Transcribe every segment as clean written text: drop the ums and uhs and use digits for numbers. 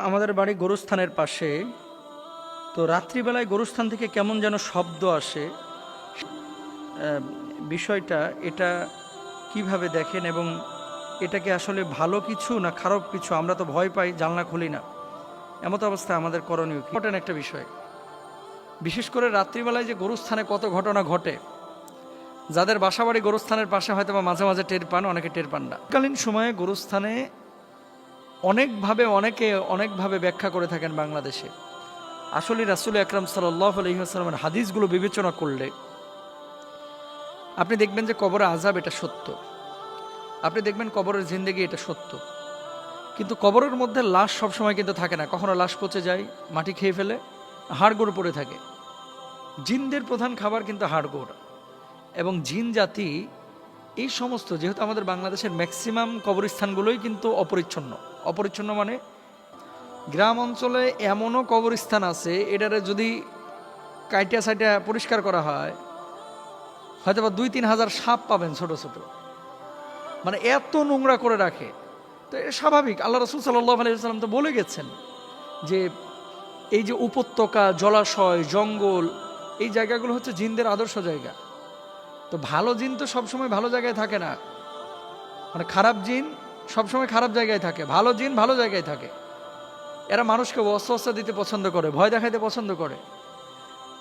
আমাদের বাড়ি গোরস্থানের পাশে। তো রাত্রিবেলায় গোরস্থান থেকে কেমন যেন শব্দ আসে। বিষয়টা এটা কিভাবে দেখেন, এবং এটাকে আসলে ভালো কিছু না খারাপ কিছু? আমরা তো ভয় পাই, জানলা খুলি না। এমত অবস্থায় আমাদের করণীয় কি? ঘটেন একটা বিষয়, বিশেষ করে রাত্রিবেলায় যে গোরস্থানে কত ঘটনা ঘটে, যাদের বাসাবাড়ি গোরস্থানের পাশে হয়তো বা মাঝে মাঝে টের পান, অনেকে টের পান না। কালীন সময়ে গোরস্থানে অনেকে অনেকভাবে ব্যাখ্যা করে থাকেন বাংলাদেশে। আসলে রাসূল আকরাম সাল্লাল্লাহু আলাইহি ওয়াসাল্লামের হাদিসগুলো বিবেচনা করলে আপনি দেখবেন যে কবরের আযাব এটা সত্য, আপনি দেখবেন কবরের জিন্দেগি এটা সত্য। কিন্তু কবরের মধ্যে লাশ সবসময় কিন্তু থাকে না, কখনো লাশ পচে যায়, মাটি খেয়ে ফেলে, হাড়গোড় পড়ে থাকে। জিনদের প্রধান খাবার কিন্তু হাড়গোড়, এবং জিন জাতি এই সমস্ত, যেহেতু আমাদের বাংলাদেশের ম্যাক্সিমাম কবরস্থানগুলোই কিন্তু অপরিচ্ছন্ন মানে গ্রাম অঞ্চলে এমনও কবরস্থান আছে, এটারে যদি কাইটা সাইটা পরিষ্কার করা হয় হয়তো বা 2-3 হাজার সাপ পাবেন ছোট ছোট, মানে এত নোংরা করে রাখে। তো এটা স্বাভাবিক, আল্লাহ রাসূল সাল্লাল্লাহু আলাইহি ওয়াসাল্লাম তো বলে গেছেন যে এই যে উপত্যকা, জলাশয়, জঙ্গল, এই জায়গাগুলো হচ্ছে জিনদের আদর্শ জায়গা। তো ভালো জিন তো সবসময় ভালো জায়গায় থাকে না, মানে খারাপ জিন সবসময় খারাপ জায়গায় থাকে, ভালো জিন ভালো জায়গায় থাকে। এরা মানুষকে ওয়াসওয়াসা দিতে পছন্দ করে, ভয় দেখাইতে পছন্দ করে।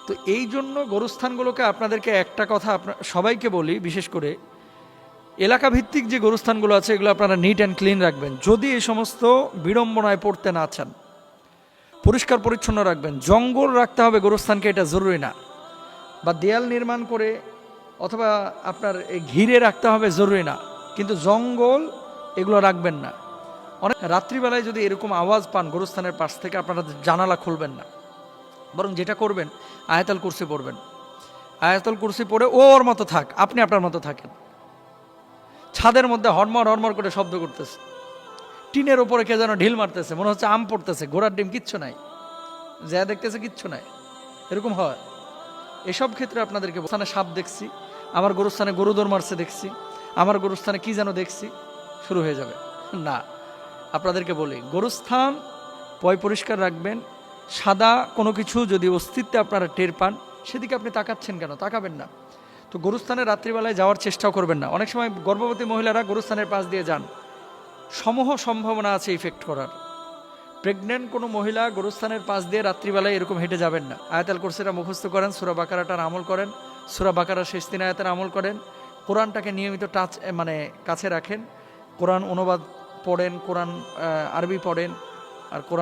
তো এই জন্য গরুস্থানগুলোকে আপনাদেরকে একটা কথা সবাইকে বলি, বিশেষ করে এলাকা ভিত্তিক যে গরুস্থানগুলো আছে এগুলো আপনারা নিট অ্যান্ড ক্লিন রাখবেন। যদি এই সমস্ত বিড়ম্বনায় পড়তে না চান, পরিষ্কার পরিচ্ছন্ন রাখবেন। জঙ্গল রাখতে হবে গরুস্থানকে, এটা জরুরি না, বা দেয়াল নির্মাণ করে অথবা আপনার ঘিরে রাখতে হবে, জরুরি না, কিন্তু জঙ্গল এগুলো রাখবেন না। অনেক রাত্রিবেলায় যদি এরকম আওয়াজ পান গরুস্থানের পাশ থেকে, আপনারা জানালা খুলবেন না, বরং যেটা করবেন আয়াতুল কুরসি পড়বেন। আয়াতুল কুরসি পড়ে ওর মতো থাক, আপনি আপনার মতো থাকেন। ছাদের মধ্যে হরমর করে শব্দ করতেছে, টিনের ওপরে কে যেন ঢিল মারতেছে, মনে হচ্ছে আম পড়তেছে, ঘোড়ার ডিম, কিচ্ছু নাই, যা দেখতেছে কিচ্ছু নাই, এরকম হয়। এসব ক্ষেত্রে আপনাদেরকে স্থানে সাপ দেখছি, আমার গরুস্থানে গরু দৌড় মারছে দেখছি, আমার গরুস্থানে কি যেন দেখছি, শুরু হয়ে যাবে না। আপনাদেরকে বলি, গরুস্থান পরিষ্কার রাখবেন। সাদা কোনো কিছু যদি অস্তিত্বে আপনারা টের পান, সেদিকে আপনি তাকাচ্ছেন কেন? তাকাবেন না। তো গরুস্থানে রাত্রিবেলায় যাওয়ার চেষ্টাও করবেন না। অনেক সময় গর্ভবতী মহিলারা গরুস্থানের পাশ দিয়ে যান, সমূহ সম্ভাবনা আছে ইফেক্ট করার। প্রেগনেন্ট কোনো মহিলা গরুস্থানের পাশ দিয়ে রাত্রিবেলায় এরকম হেঁটে যাবেন না। আয়াতুল কুরসিটা মুখস্থ করেন, সূরা বাকারাটার আমল করেন, সূরা বাকারার শেষ 3 আয়াতের আমল করেন, কোরআনটাকে নিয়মিত কাছে রাখেন, কোরআন অনুবাদ পড়েন, কোরআন আরবি পড়েন, আর কোরআন